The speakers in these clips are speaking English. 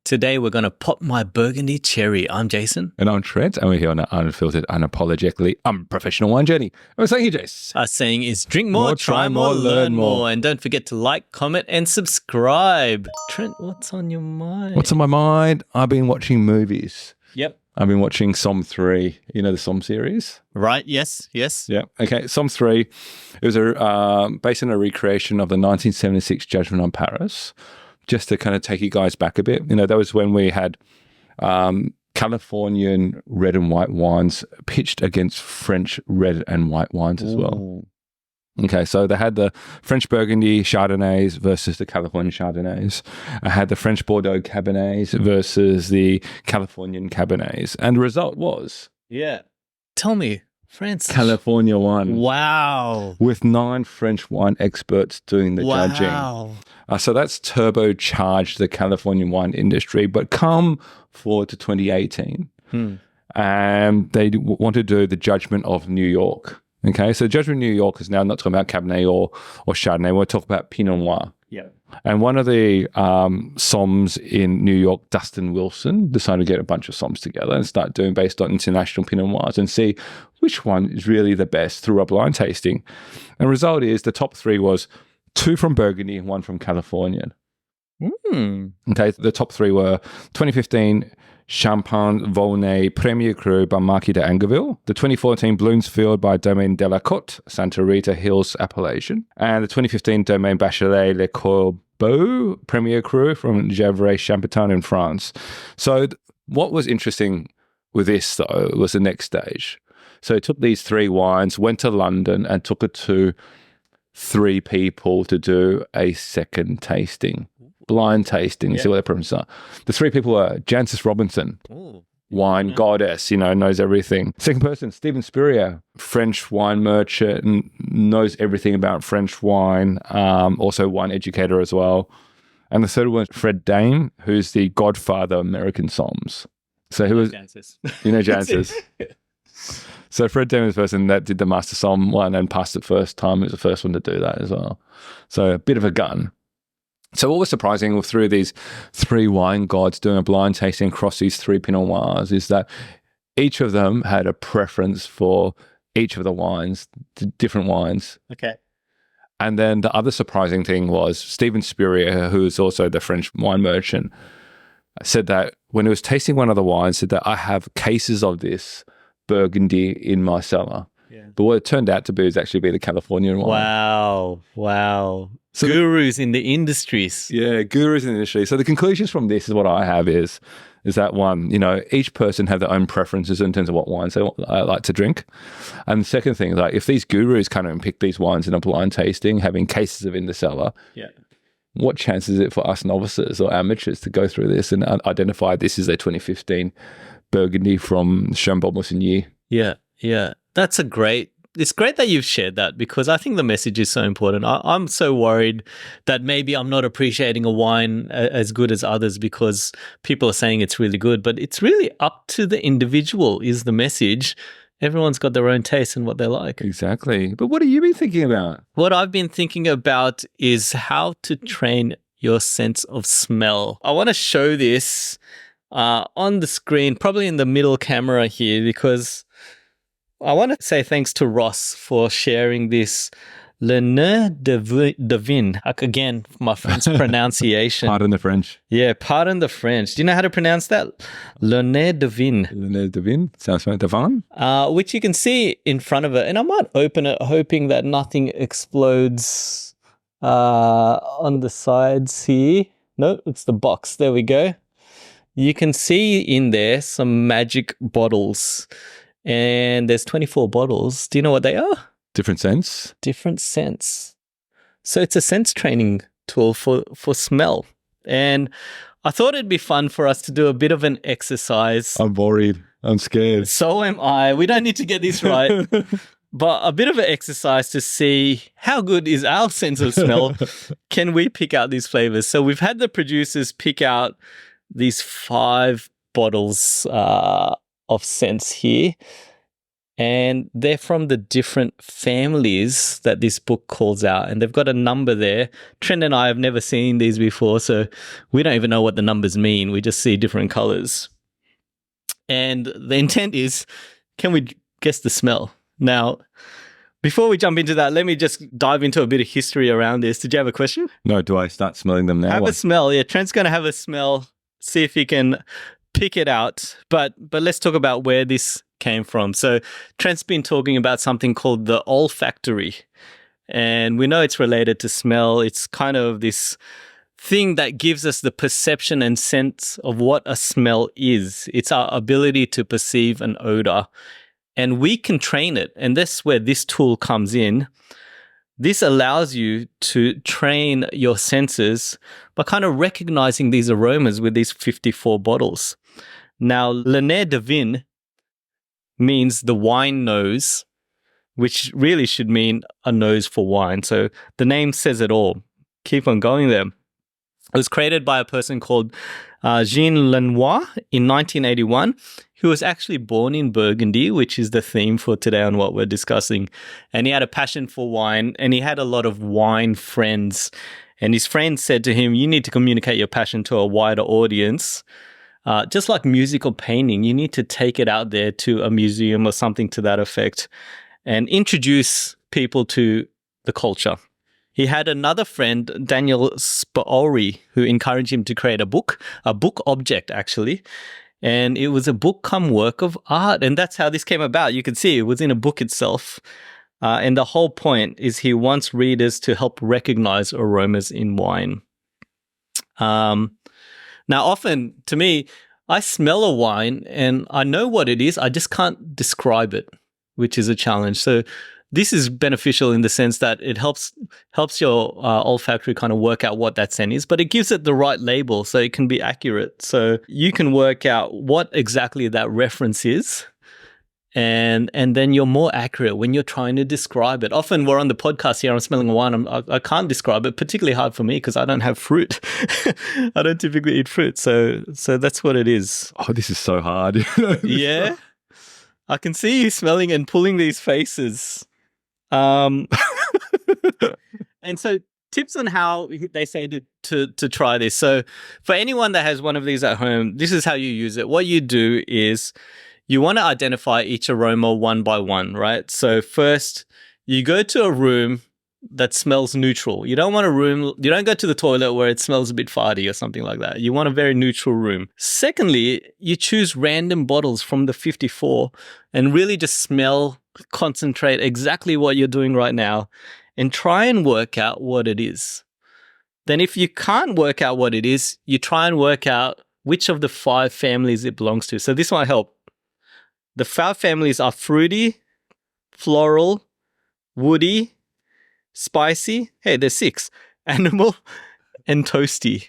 Today we're going to pop my Burgundy cherry. I'm Jason. And I'm Trent, and we're here on an unfiltered, unapologetically unprofessional wine journey. And we're saying here, Jace. Our saying is drink more, try more, learn more. And don't forget to like, comment, and subscribe. Trent, what's on your mind? What's on my mind? I've been watching movies. Yep. I've been watching Somm 3. You know the Somm series? Right, yes. Yeah. Okay, Somm 3. It was based on a recreation of the 1976 Judgement on Paris. Just to kind of take you guys back a bit, you know, that was when we had Californian red and white wines pitched against French red and white wines as well. Okay, so they had the French Burgundy Chardonnays versus the Californian Chardonnays. I had the French Bordeaux Cabernets versus the Californian Cabernets. And the result was... Yeah. Tell me, France. California won. Wow. With 9 French wine experts doing the judging. Wow. So that's turbocharged the Californian wine industry. But come forward to 2018, and they want to do the Judgement of New York. Okay, so Judgement of New York is now not talking about Cabernet or Chardonnay. We're talking about Pinot Noir. Yeah. And one of the Somms in New York, Dustin Wilson, decided to get a bunch of Somms together and start doing based on international Pinot Noirs and see which one is really the best through a blind tasting. And the result is the top 3 was 2 from Burgundy and 1 from California. Okay, the top 3 were 2015 Champagne-Volnay Premier Cru by Marquis de Angeville, the 2014 Bloomsfield by Domaine De La Cote, Santa Rita Hills appellation, and the 2015 Domaine Bachelet Le Corbeau Premier Cru from Gevrey-Chambertin in France. So what was interesting with this, though, was the next stage. So it took these 3 wines, went to London and took it to 3 people to do a second tasting. Blind tasting, see what their preferences are. The 3 people were Jancis Robinson, wine goddess, you know, knows everything. Second person, Stephen Spurrier, French wine merchant, knows everything about French wine, also wine educator as well. And the third one, Fred Dame, who's the godfather of American Somms. So who was, Jancis. You know Jancis. So Fred Dame was the person that did the Master Somm one and passed it first time. He was the first one to do that as well. So a bit of a gun. So what was surprising through these 3 wine gods doing a blind tasting across these 3 Pinot Noirs is that each of them had a preference for each of the wines, the different wines. Okay. And then the other surprising thing was Stephen Spurrier, who is also the French wine merchant, said that when he was tasting one of the wines, said that I have cases of this Burgundy in my cellar. Yeah. But what it turned out to be is actually the Californian wine. Wow. So gurus in the industries. Yeah, gurus in the industry. So the conclusions from this is what I have is that one, you know, each person have their own preferences in terms of what wines they like to drink. And the second thing, like if these gurus kind of pick these wines in a blind tasting, having cases of in the cellar, what chance is it for us novices or amateurs to go through this and identify this is a 2015 Burgundy from Chambolle-Musigny? Yeah. It's great that you've shared that because I think the message is so important. I'm so worried that maybe I'm not appreciating a wine as good as others because people are saying it's really good, but it's really up to the individual is the message. Everyone's got their own taste and what they like. Exactly. But what have you been thinking about? What I've been thinking about is how to train your sense of smell. I want to show this on the screen, probably in the middle camera here, because I want to say thanks to Ross for sharing this lenezduvin. Again, my French pronunciation. Pardon the French. Yeah, pardon the French. Do you know how to pronounce that? Lenezduvin. Lenezduvin. Sounds like Devon. Which you can see in front of it. And I might open it hoping that nothing explodes on the sides here. No, it's the box. There we go. You can see in there some magic bottles. And there's 24 bottles. Do you know what they are? Different scents. Different scents. So it's a sense training tool for smell. And I thought it'd be fun for us to do a bit of an exercise. I'm worried. I'm scared. So am I. We don't need to get this right. But a bit of an exercise to see how good is our sense of smell. Can we pick out these flavors? So we've had the producers pick out these 5 bottles of scents here. And they're from the different families that this book calls out. And they've got a number there. Trent and I have never seen these before, so we don't even know what the numbers mean. We just see different colors. And the intent is, can we guess the smell? Now, before we jump into that, let me just dive into a bit of history around this. Did you have a question? No, do I start smelling them now? Have a smell. Yeah, Trent's going to have a smell, see if he can pick it out. But let's talk about where this came from. So Trent's been talking about something called the olfactory. And we know it's related to smell. It's kind of this thing that gives us the perception and sense of what a smell is. It's our ability to perceive an odor. And we can train it. And that's where this tool comes in. This allows you to train your senses by kind of recognizing these aromas with these 54 bottles. Now, Nez Du Vin means the wine nose, which really should mean a nose for wine. So the name says it all. Keep on going there. It was created by a person called Jean Lenoir in 1981, who was actually born in Burgundy, which is the theme for today on what we're discussing. And he had a passion for wine, and he had a lot of wine friends. And his friends said to him, you need to communicate your passion to a wider audience. Just like music or painting, you need to take it out there to a museum or something to that effect and introduce people to the culture. He had another friend, Daniel Spaori, who encouraged him to create a book object actually. And it was a book come work of art. And that's how this came about. You can see it was in a book itself. And the whole point is he wants readers to help recognize aromas in wine. Now, often to me, I smell a wine and I know what it is. I just can't describe it, which is a challenge. So this is beneficial in the sense that it helps your olfactory kind of work out what that scent is, but it gives it the right label so it can be accurate. So you can work out what exactly that reference is, and then you're more accurate when you're trying to describe it. Often we're on the podcast here, I'm smelling wine, I can't describe it, particularly hard for me because I don't have fruit. I don't typically eat fruit, so that's what it is. Oh, this is so hard. Yeah, I can see you smelling and pulling these faces. And so tips on how they say to try this. So for anyone that has one of these at home, this is how you use it. What you do is you want to identify each aroma one by one, right? So first you go to a room that smells neutral. You don't go to the toilet where it smells a bit farty or something like that. You want a very neutral room. Secondly, you choose random bottles from the 54 and really just smell, concentrate exactly what you're doing right now and try and work out what it is. Then if you can't work out what it is, you try and work out which of the 5 families it belongs to. So this might help. The 5 families are fruity, floral, woody, spicy. Hey, there's 6. Animal and toasty.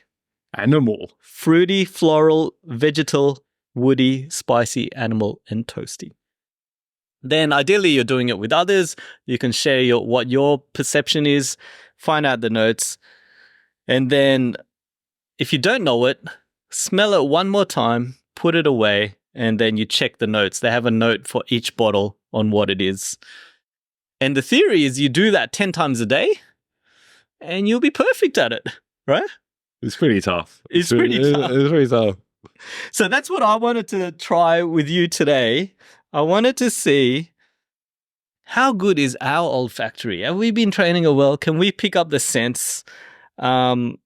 Animal. Fruity, floral, vegetal, woody, spicy, animal, and toasty. Then ideally you're doing it with others. You can share what your perception is, find out the notes. And then if you don't know it, smell it one more time, put it away, and then you check the notes. They have a note for each bottle on what it is. And the theory is you do that 10 times a day and you'll be perfect at it, right? It's pretty tough. It's pretty tough. It's pretty tough. So that's what I wanted to try with you today. I wanted to see how good is our olfactory? Have we been training it well? Can we pick up the scents? And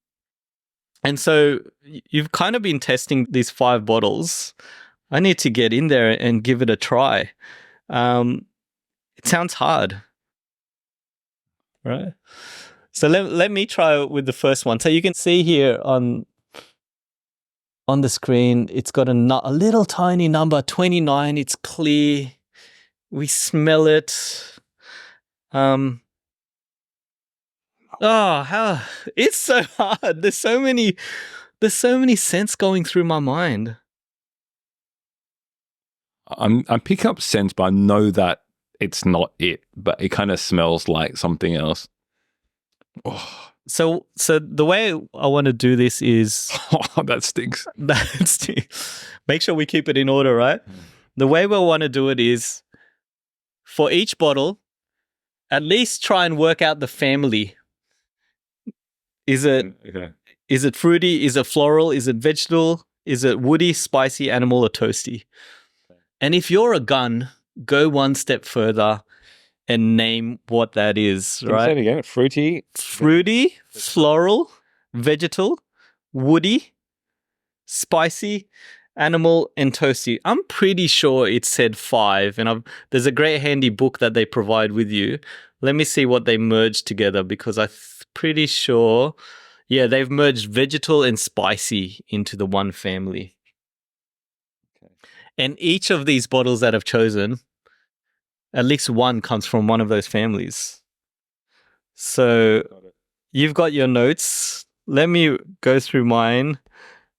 so you've kind of been testing these 5 bottles. I need to get in there and give it a try. It sounds hard, right? So let me try with the first one. So you can see here on the screen, it's got a little tiny number, 29. It's clear. We smell it. It's so hard. There's so many scents going through my mind. I'm picking up scents, but I know that it's not it, but it kind of smells like something else. Oh. So the way I want to do this is... Oh, that stinks. Make sure we keep it in order, right? The way we want to do it is for each bottle, at least try and work out the family. Is it fruity? Is it floral? Is it vegetal? Is it woody, spicy, animal, or toasty? And if you're a gun, go one step further and name what that is, right? Say it again. Fruity, floral, vegetal, woody, spicy, animal, and toasty. I'm pretty sure it said 5, and there's a great handy book that they provide with you. Let me see what they merged together, because I'm pretty sure, yeah, they've merged vegetal and spicy into the one family. Okay. And each of these bottles that I've chosen, at least one comes from one of those families. So you've got your notes. Let me go through mine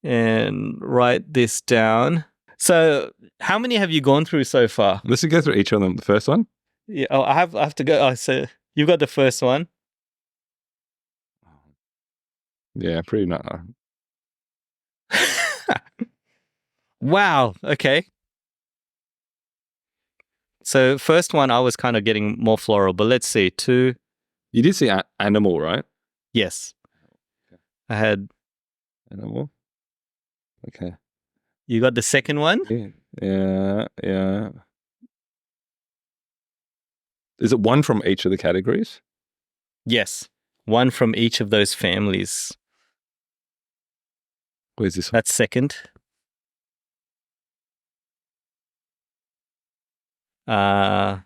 and write this down. So how many have you gone through so far? Let's go through each of them. The first one? Yeah, I have to go. Oh, so you've got the first one. Yeah, pretty not. Wow. Okay. So first one, I was kind of getting more floral, but let's see. 2. You did see animal, right? Yes. Okay. I had animal. Okay. You got the second one? Yeah. Is it one from each of the categories? Yes. One from each of those families. Where's this one? That's second. I've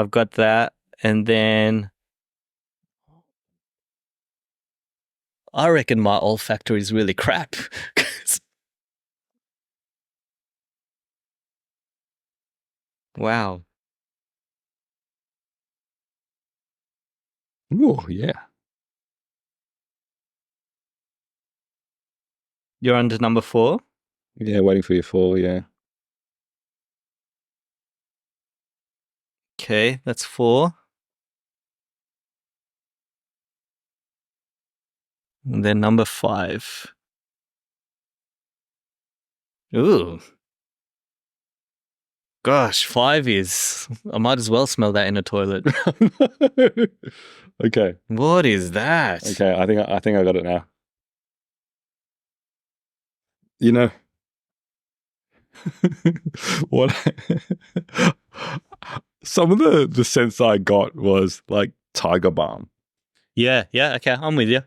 got that. And then I reckon my olfactory is really crap. Wow. Oh, yeah. You're on to number 4? Yeah, waiting for your 4, yeah. Okay, that's 4. And then number 5. Ooh. Gosh, 5 is... I might as well smell that in a toilet. Okay. What is that? Okay, I think I got it now. You know, what? Some of the sense I got was like tiger balm. Yeah, okay, I'm with you.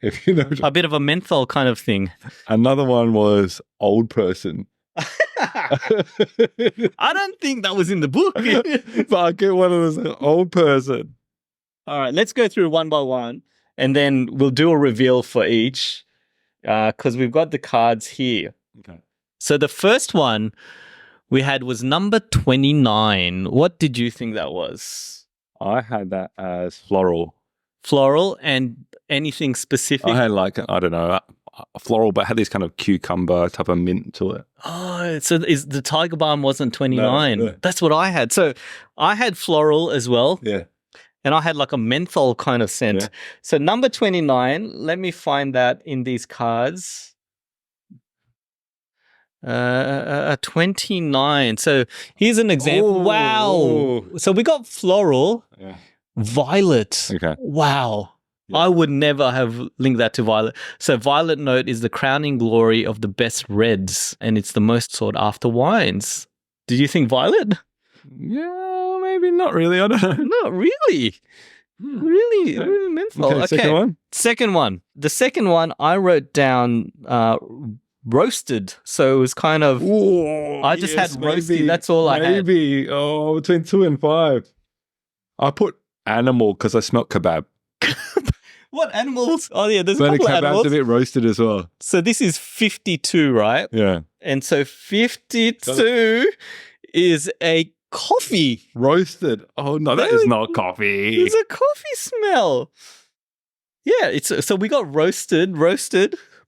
If you know, a bit of a menthol kind of thing. Another one was old person. I don't think that was in the book. But I get one of those old person. All right, let's go through one by one, and then we'll do a reveal for each, because we've got the cards here. Okay. So the first one we had was number 29. What did you think that was? I had that as floral. Floral, and anything specific? I had like, I don't know, floral, but had this kind of cucumber type of mint to it. Oh, so is the tiger balm wasn't 29? No. That's what I had. So I had floral as well. Yeah. And I had like a menthol kind of scent. Yeah. So number 29, let me find that in these cards. 29. So here's an example. Oh. Wow. So we got floral, Yeah. violet. Okay. Wow. Yeah. I would never have linked that to violet. So violet note is the crowning glory of the best reds, and it's the most sought after wines. Did you think violet? Yeah, maybe not really. I don't know. Not really. Really menthol. Okay, second one? Second one. The second one I wrote down roasted. So it was kind of, Ooh, I just had roasty. That's all I had. Maybe. Oh, between 2 and 5. I put animal because I smelt kebab. What animals? Oh yeah, there's a But the couple of kebab's animals. a bit roasted as well. So this is 52, right? Yeah. And so 52 is a coffee. Roasted. Oh, no, that is not coffee. There's a coffee smell. Yeah, it's so we got roasted.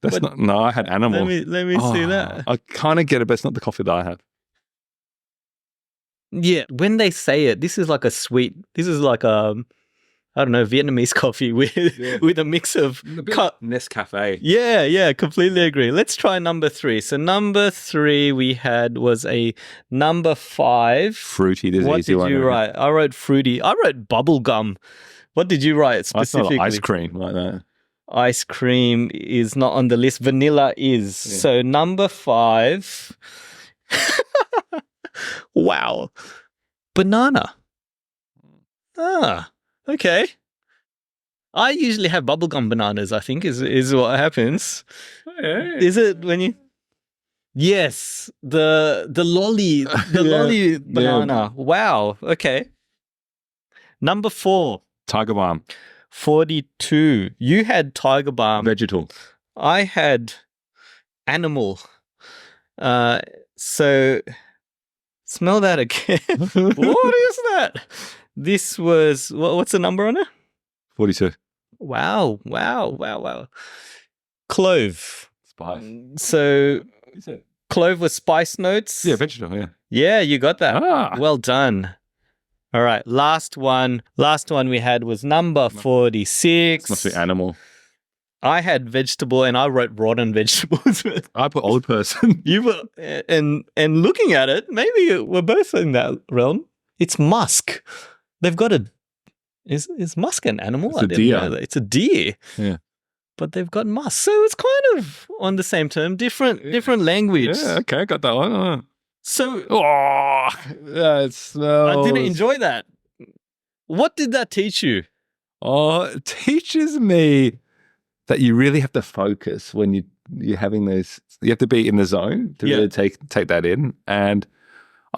That's not, no, I had animal. Let me see that. I kind of get it, but it's not the coffee that I have. Yeah, when they say it, this is like a sweet, this is like a I don't know, Vietnamese coffee with with a mix of Nescafe. Yeah, completely agree. Let's try number 3. So number 3 we had was a number 5. Fruity. There's What easy did one. you write? I wrote fruity. I wrote bubblegum. What did you write I specifically? thought ice cream like that. Ice cream is not on the list. Vanilla is. Yeah. So number 5. Wow. Banana. Ah, okay. I usually have bubblegum bananas, I think, is what happens. Yeah. Is it when you... Yes, the lolly, lolly banana. Wow, okay. Number 4. Tiger Balm. 42. You had Tiger Balm. Vegetal. I had Animal. So smell that again. What is that? This was, what's the number on it? 42. Wow. Clove. Spice. So Is it? clove with spice notes. Yeah, vegetal, yeah. Yeah, you got that. Ah. Well done. All right, last one we had was number 46. Must be animal. I had vegetable and I wrote rotten vegetables. I put old person. You were, and looking at it, maybe we're both in that realm. It's musk. They've got a, is musk an animal? It's a deer. It's a deer. Yeah. But they've got musk. So it's kind of on the same term, different language. Yeah, okay, got that one. So Oh, that smells. I didn't enjoy that. What did that teach you? Oh, it teaches me that you really have to focus when you're having those. You have to be in the zone to really take that in. And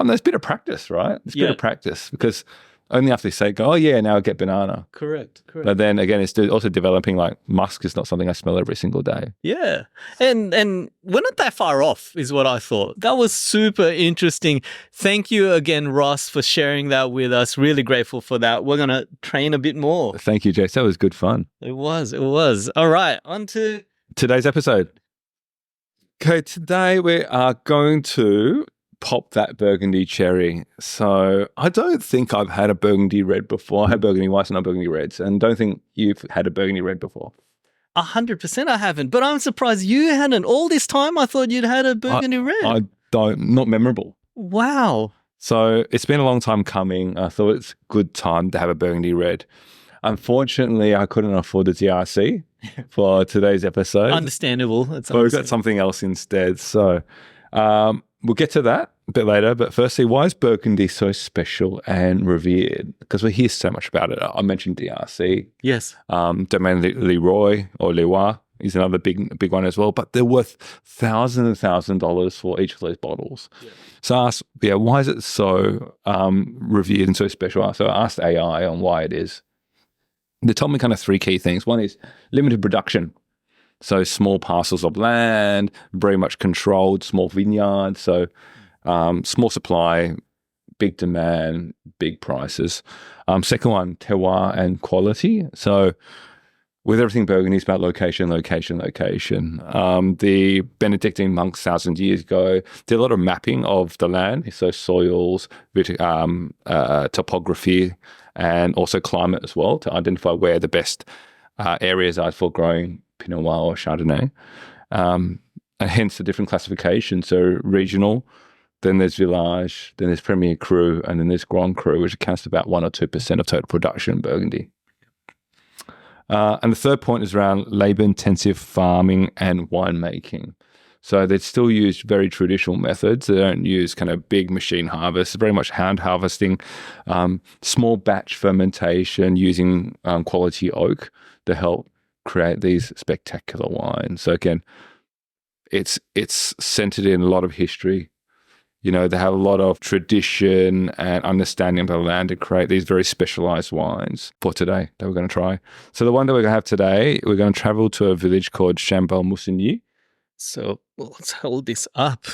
there's a bit of practice, right? There's a bit of practice because only after you say, go, oh yeah, now I get banana. Correct. But then again, it's also developing like musk is not something I smell every single day. Yeah. And we're not that far off is what I thought. That was super interesting. Thank you again, Ross, for sharing that with us. Really grateful for that. We're going to train a bit more. Thank you, Jace. That was good fun. It was. All right. On to today's episode. Okay, today we are going to pop that Burgundy cherry. So I don't think I've had a Burgundy red before. I had Burgundy whites and not Burgundy reds, and don't think you've had a Burgundy red before. 100% I haven't, but I'm surprised you hadn't. All this time I thought you'd had a Burgundy red. Not memorable. Wow. So it's been a long time coming. I thought it's a good time to have a Burgundy red. Unfortunately, I couldn't afford the DRC for today's episode. Understandable. But we've got something else instead. So we'll get to that a bit later. But firstly, why is Burgundy so special and revered? Because we hear so much about it. I mentioned DRC. Yes. Domaine Leroy or Leroy is another big one as well. But they're worth thousands and thousands of dollars for each of those bottles. Yeah. So I asked, why is it so revered and so special? So I asked AI on why it is. They told me kind of 3 key things. One is limited production. So small parcels of land, very much controlled, small vineyards. So small supply, big demand, big prices. Second one, terroir and quality. So with everything Burgundy, it's about location. The Benedictine monks 1,000 years ago did a lot of mapping of the land. So soils, topography, and also climate as well to identify where the best areas are for growing Pinot Noir or Chardonnay, and hence the different classifications. So regional, then there's village, then there's Premier Cru, and then there's Grand Cru, which accounts for about 1 or 2% of total production in Burgundy. And the third point is around labour-intensive farming and winemaking. So they still use very traditional methods. They don't use kind of big machine harvests, very much hand harvesting, small batch fermentation using quality oak to help create these spectacular wines. So again, it's centered in a lot of history. They have a lot of tradition and understanding of the land to create these very specialized wines for today that we're going to try. So the one that we're going to have today, we're going to travel to a village called Chambolle-Musigny. So let's hold this up.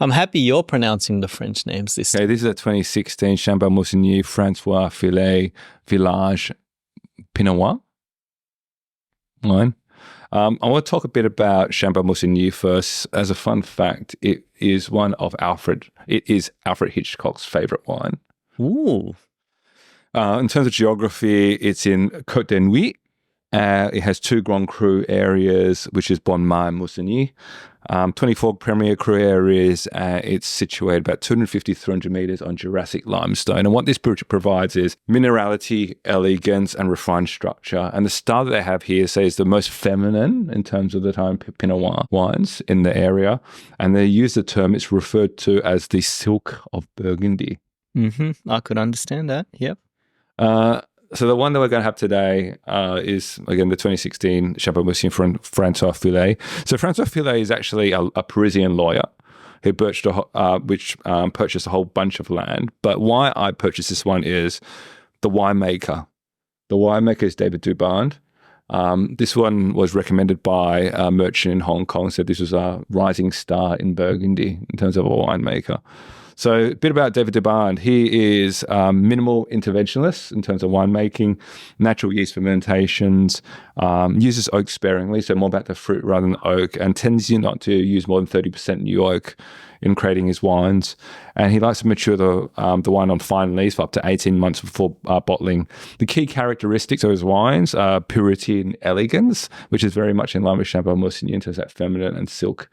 I'm happy you're pronouncing the French names this time. Okay, this is a 2016 Chambolle-Musigny Francois Feuillet Village Pinot Noir wine. I want to talk a bit about Chambolle-Musigny first. As a fun fact, it is Alfred Hitchcock's favorite wine. Ooh. In terms of geography, it's in Cote de Nuits. It has 2 Grand Cru areas, which is Bonne and Musigny. 24 Premier Cru areas. It's situated about 250, 300 meters on Jurassic limestone. And what this provides is minerality, elegance, and refined structure. And the style that they have here says the most feminine in terms of the time Pinot Noir wines in the area. And they use the term, it's referred to as the silk of Burgundy. I could understand that. Yep. So the one that we're going to have today is, again, the 2016 Chambolle-Musigny from Francois Feuillet. So Francois Feuillet is actually a Parisian lawyer who purchased a whole bunch of land. But why I purchased this one is the winemaker. The winemaker is David Duband. This one was recommended by a merchant in Hong Kong, said this was a rising star in Burgundy in terms of a winemaker. So a bit about David Duband. He is minimal interventionist in terms of winemaking, natural yeast fermentations, uses oak sparingly, so more about the fruit rather than oak, and tends not to use more than 30% new oak in creating his wines. And he likes to mature the wine on fine lees for up to 18 months before bottling. The key characteristics of his wines are purity and elegance, which is very much in line with Chambolle-Musigny in terms of that feminine and silk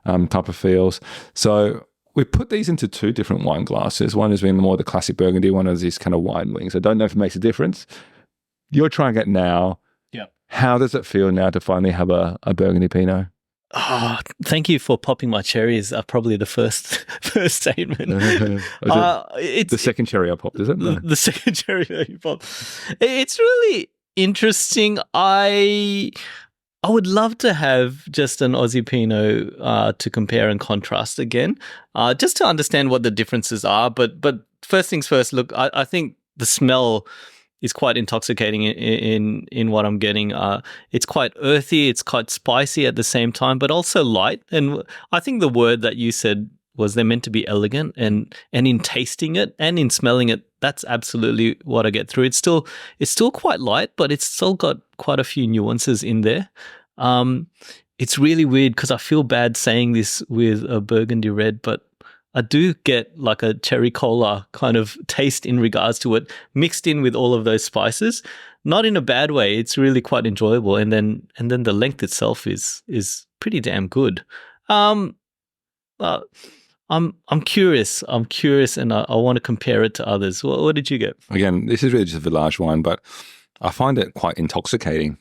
type of feels. So we put these into 2 different wine glasses. One is being more the classic Burgundy, one is these kind of wine wings. I don't know if it makes a difference. You're trying it now. Yeah. How does it feel now to finally have a Burgundy Pinot? Oh, thank you for popping my cherries. Probably the first statement. It's the second cherry I popped, is it? No. The second cherry that you popped. It's really interesting. I would love to have just an Aussie Pinot to compare and contrast again, just to understand what the differences are. But first things first, look, I think the smell is quite intoxicating in what I'm getting. It's quite earthy, it's quite spicy at the same time, but also light. And I think the word that you said was they're meant to be elegant, and in tasting it and in smelling it, that's absolutely what I get through. It's still quite light, but it's still got quite a few nuances in there. It's really weird because I feel bad saying this with a Burgundy red, but I do get like a cherry cola kind of taste in regards to it, mixed in with all of those spices. Not in a bad way. It's really quite enjoyable, and then the length itself is pretty damn good. I'm curious. And I want to compare it to others. What did you get? Again, this is really just a village wine, but I find it quite intoxicating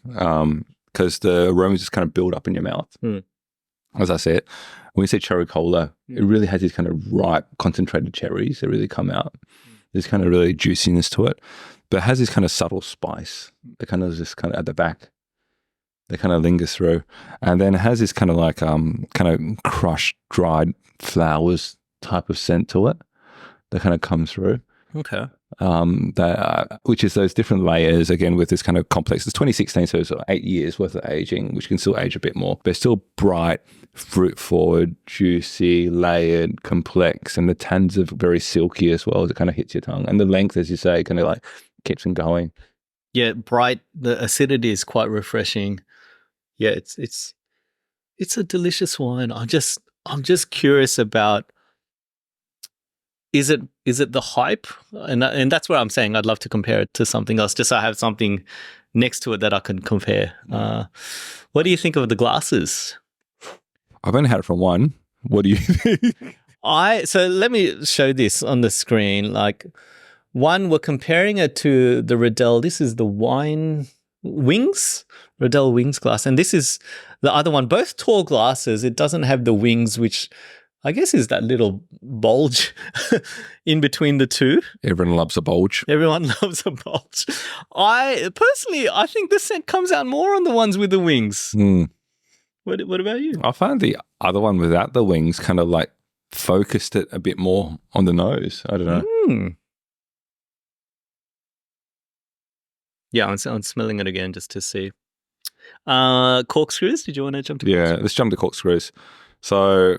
because the aromas just kind of build up in your mouth. As I said, when you say cherry cola, it really has these kind of ripe, concentrated cherries that really come out. There's kind of really juiciness to it, but it has this kind of subtle spice that kind of just kind of at the back that kind of lingers through. And then it has this kind of like kind of crushed, dried flowers type of scent to it that kind of comes through. Okay. Which is those different layers, again, with this kind of complex. It's 2016, so it's 8 years worth of aging, which can still age a bit more, but it's still bright, fruit-forward, juicy, layered, complex, and the tans are very silky as well as it kind of hits your tongue. And the length, as you say, kind of like keeps them going. Yeah, bright. The acidity is quite refreshing. Yeah, it's a delicious wine. I'm just curious about, is it the hype? And that's where I'm saying I'd love to compare it to something else, just so I have something next to it that I can compare. What do you think of the glasses? I've only had it from one. What do you think? So let me show this on the screen. Like, one, we're comparing it to the Riedel. This is the wine wings, Riedel wings glass. And this is the other one, both tall glasses. It doesn't have the wings, which I guess is that little bulge in between the two. Everyone loves a bulge. Everyone loves a bulge. I think the scent comes out more on the ones with the wings. What about you? I found the other one without the wings kind of like focused it a bit more on the nose. I don't know. Yeah, I'm smelling it again just to see. Corkscrews, did you want to jump to corkscrews? Yeah, let's jump to corkscrews. So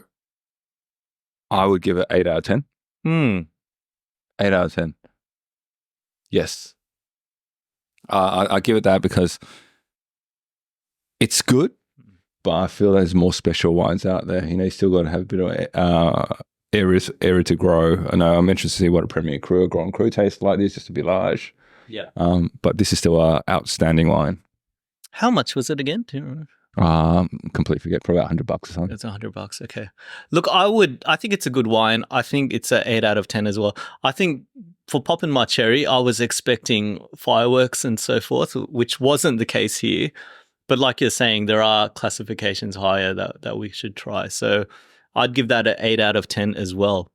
I would give it 8 out of 10. 8 out of 10. Yes. I give it that because it's good, but I feel there's more special wines out there. You know, you still got to have a bit of area to grow. I know I'm interested to see what a Premier Cru or Grand Cru tastes like. This just to be large. Yeah. But this is still an outstanding wine. How much was it again? Do you remember? Completely forget, probably about $100 or something. It's $100. Okay. Look, I think it's a good wine. I think it's an 8 out of 10 as well. I think for popping my cherry, I was expecting fireworks and so forth, which wasn't the case here. But like you're saying, there are classifications higher that we should try. So I'd give that an 8 out of 10 as well.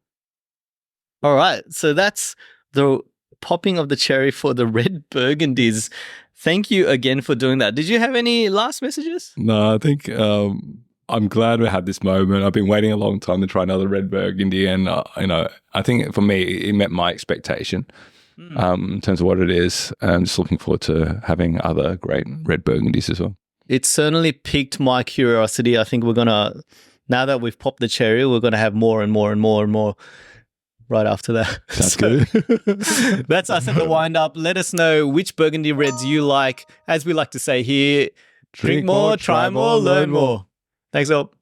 All right. So that's the popping of the cherry for the red Burgundies. Thank you again for doing that. Did you have any last messages? No, I think I'm glad we had this moment. I've been waiting a long time to try another red Burgundy, and I think for me it met my expectation in terms of what it is. I'm just looking forward to having other great red Burgundies as well. It certainly piqued my curiosity. I think now that we've popped the cherry, we're gonna have more and more and more and more right after that. That's good. That's us at the Wind Up. Let us know which Burgundy reds you like. As we like to say here, drink more, try more, learn more. Thanks all.